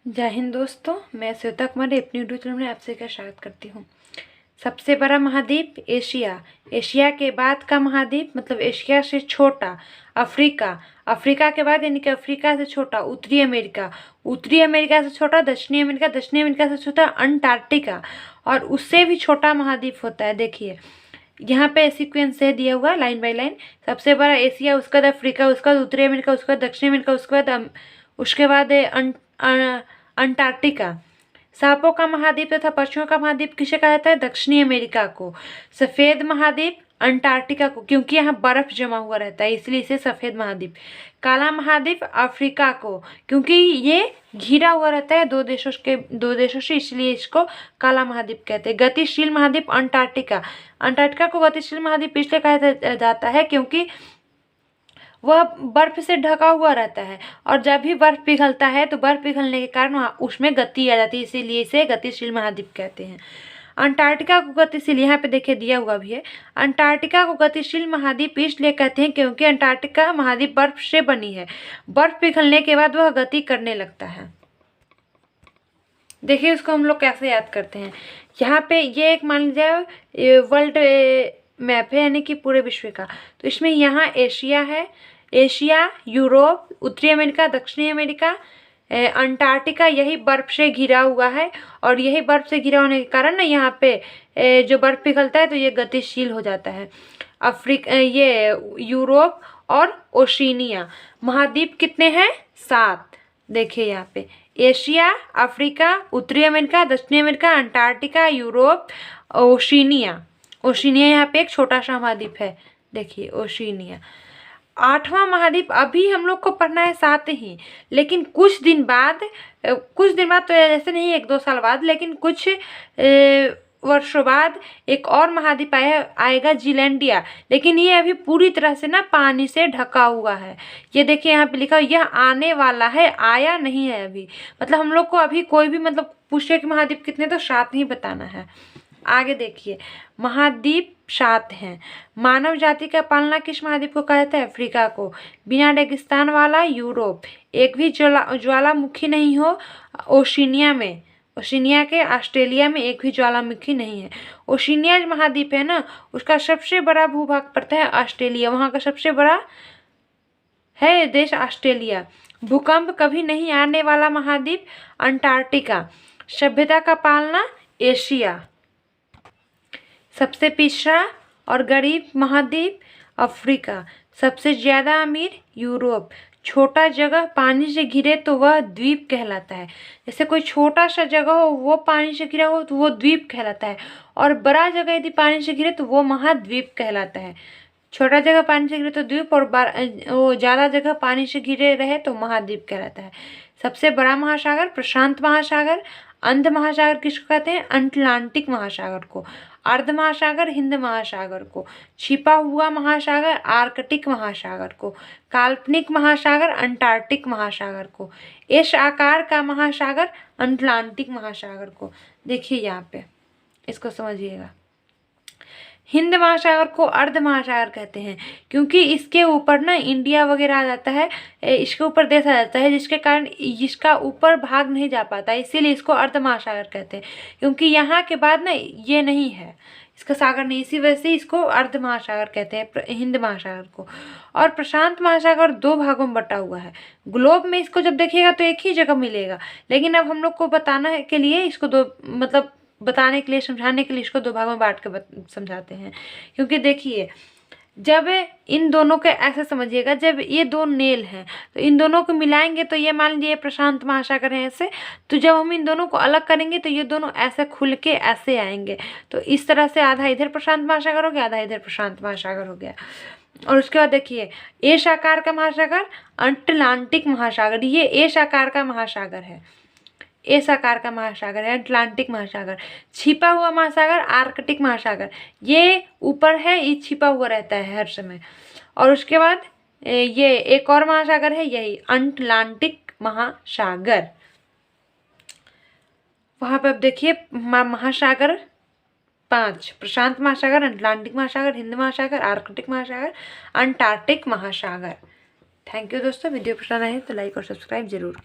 जय हिंद दोस्तों, मैं श्वेता कुमारी अपनी यूट्यूब चैनल में आपसे का स्वागत करती हूँ। सबसे बड़ा महाद्वीप एशिया, एशिया के बाद का महाद्वीप मतलब एशिया से छोटा अफ्रीका, अफ्रीका के बाद यानी कि अफ्रीका से छोटा उत्तरी अमेरिका, उत्तरी अमेरिका से छोटा दक्षिणी अमेरिका, दक्षिणी अमेरिका से छोटा अंटार्कटिका और उससे भी छोटा महाद्वीप होता है। देखिए यहाँ पे सीक्वेंस से दिया हुआ लाइन बाय लाइन। सबसे बड़ा एशिया, उसके बाद अफ्रीका, उसके बाद उत्तरी अमेरिका, उसके बाद दक्षिणी अमेरिका, उसके बाद अंटार्कटिका। सांपों का महाद्वीप तथा पक्षियों का महाद्वीप किसे कहा जाता है? दक्षिणी अमेरिका को। सफेद महाद्वीप अंटार्कटिका को, क्योंकि यहाँ बर्फ जमा हुआ रहता है इसलिए इसे सफेद महाद्वीप। काला महाद्वीप अफ्रीका को, क्योंकि ये घिरा हुआ रहता है दो देशों से इसलिए इसको काला महाद्वीप कहते हैं। गतिशील महाद्वीप अंटार्कटिका, अंटार्कटिका को गतिशील महाद्वीप इसलिए कहा जाता है क्योंकि वह बर्फ से ढका हुआ रहता है और जब भी बर्फ पिघलता है तो बर्फ पिघलने के कारण वहाँ उसमें गति आ जाती है, इसीलिए इसे गतिशील महाद्वीप कहते हैं। अंटार्कटिका को गतिशील, यहाँ पे देखिए दिया हुआ भी है, अंटार्कटिका को गतिशील महाद्वीप इसलिए कहते हैं क्योंकि अंटार्कटिका महाद्वीप बर्फ से बनी है। बर्फ पिघलने के बाद वह गति करने लगता है। देखिए उसको हम लोग कैसे याद करते हैं। यहाँ पे ये एक मान लीजिए वर्ल्ड मैप है यानी कि पूरे विश्व का, तो इसमें यहाँ एशिया है, एशिया, यूरोप, उत्तरी अमेरिका, दक्षिणी अमेरिका, अंटार्कटिका यही बर्फ से घिरा हुआ है और यही बर्फ से घिरा होने के कारण ना यहाँ पे जो बर्फ पिघलता है तो ये गतिशील हो जाता है। ये यूरोप और ओशिनिया महाद्वीप कितने हैं? 7। देखिए यहाँ पे एशिया, अफ्रीका, उत्तरी अमेरिका, दक्षिणी America, Antarctica, Europe, Oceania. Oceania यहाँ पे एक छोटा सा महाद्वीप है, देखिए ओशिनिया। 8वां महाद्वीप अभी हम लोग को पढ़ना है 7 ही, लेकिन कुछ दिन बाद तो ऐसे नहीं 1-2 साल बाद, लेकिन कुछ वर्षों बाद एक और महाद्वीप आएगा जीलैंडिया, लेकिन ये अभी पूरी तरह से ना पानी से ढका हुआ है। ये देखिए यहाँ पे लिखा यह आने वाला है, आया नहीं है अभी। मतलब हम लोग को अभी कोई भी मतलब पूछे कि महाद्वीप कितने, तो 7 ही बताना है। आगे देखिए महाद्वीप 7 हैं। मानव जाति का पालना किस महाद्वीप को कहा जाता है? अफ्रीका को। बिना रेगिस्तान वाला यूरोप। एक भी ज्वालामुखी नहीं हो ओशिनिया में, ओशिनिया के ऑस्ट्रेलिया में एक भी ज्वालामुखी नहीं है। ओशिनिया महाद्वीप है ना, उसका सबसे बड़ा भूभाग पड़ता है ऑस्ट्रेलिया, वहाँ का सबसे बड़ा है देश ऑस्ट्रेलिया। भूकंप कभी नहीं आने वाला महाद्वीप अंटार्कटिका। सभ्यता का पालना एशिया। सबसे पिछड़ा और गरीब महाद्वीप अफ्रीका। सबसे ज़्यादा अमीर यूरोप। छोटा जगह पानी से घिरे तो वह द्वीप कहलाता है। जैसे कोई छोटा सा जगह हो वो पानी से घिरा हो तो वो द्वीप कहलाता है, और बड़ा जगह यदि पानी से घिरे तो वो महाद्वीप कहलाता है। छोटा जगह पानी से घिरे तो द्वीप, और वो ज़्यादा जगह पानी से घिरे रहे तो महाद्वीप कहलाता है। सबसे बड़ा महासागर प्रशांत महासागर। अंध महासागर किसको कहते हैं? अटलांटिक महासागर को। अर्ध महासागर हिंद महासागर को। छिपा हुआ महासागर आर्कटिक महासागर को। काल्पनिक महासागर अंटार्कटिक महासागर को। एस आकार का महासागर अटलांटिक महासागर को। देखिए यहाँ पे इसको समझिएगा। हिंद महासागर को अर्ध महासागर कहते हैं क्योंकि इसके ऊपर ना इंडिया वगैरह आ जाता है, इसके ऊपर देश आ जाता है, जिसके कारण इसका ऊपर भाग नहीं जा पाता, इसीलिए इसको अर्ध महासागर कहते हैं। क्योंकि यहाँ के बाद ना ये नहीं है, इसका सागर नहीं, इसी वजह से इसको अर्ध महासागर कहते हैं हिंद महासागर को। और प्रशांत महासागर 2 भागों में बटा हुआ है। ग्लोब में इसको जब देखिएगा तो एक ही जगह मिलेगा, लेकिन अब हम लोग को बताना के लिए इसको बताने के लिए, समझाने के लिए इसको 2 भागों में बांट के समझाते हैं। क्योंकि देखिए जब इन दोनों के ऐसे समझिएगा, जब ये 2 नेल हैं तो इन दोनों को मिलाएंगे तो ये मान लीजिए प्रशांत महासागर है ऐसे, तो जब हम इन दोनों को अलग करेंगे तो ये दोनों ऐसे खुल के ऐसे आएंगे, तो इस तरह से आधा इधर प्रशांत महासागर हो गया, आधा इधर प्रशांत महासागर हो गया। और उसके बाद देखिए एस आकार का महासागर अटलांटिक महासागर, ये एस आकार का महासागर है, एस आकार का महासागर है अटलांटिक महासागर। छिपा हुआ महासागर आर्कटिक महासागर, ये ऊपर है, ये छिपा हुआ रहता है हर समय। और उसके बाद ये एक और महासागर है, यही अटलांटिक महासागर। वहाँ पे अब देखिए महासागर 5, प्रशांत महासागर, अटलांटिक महासागर, हिंद महासागर, आर्कटिक महासागर, अंटार्कटिक महासागर। थैंक यू दोस्तों, वीडियो पसंद आए तो लाइक और सब्सक्राइब जरूर।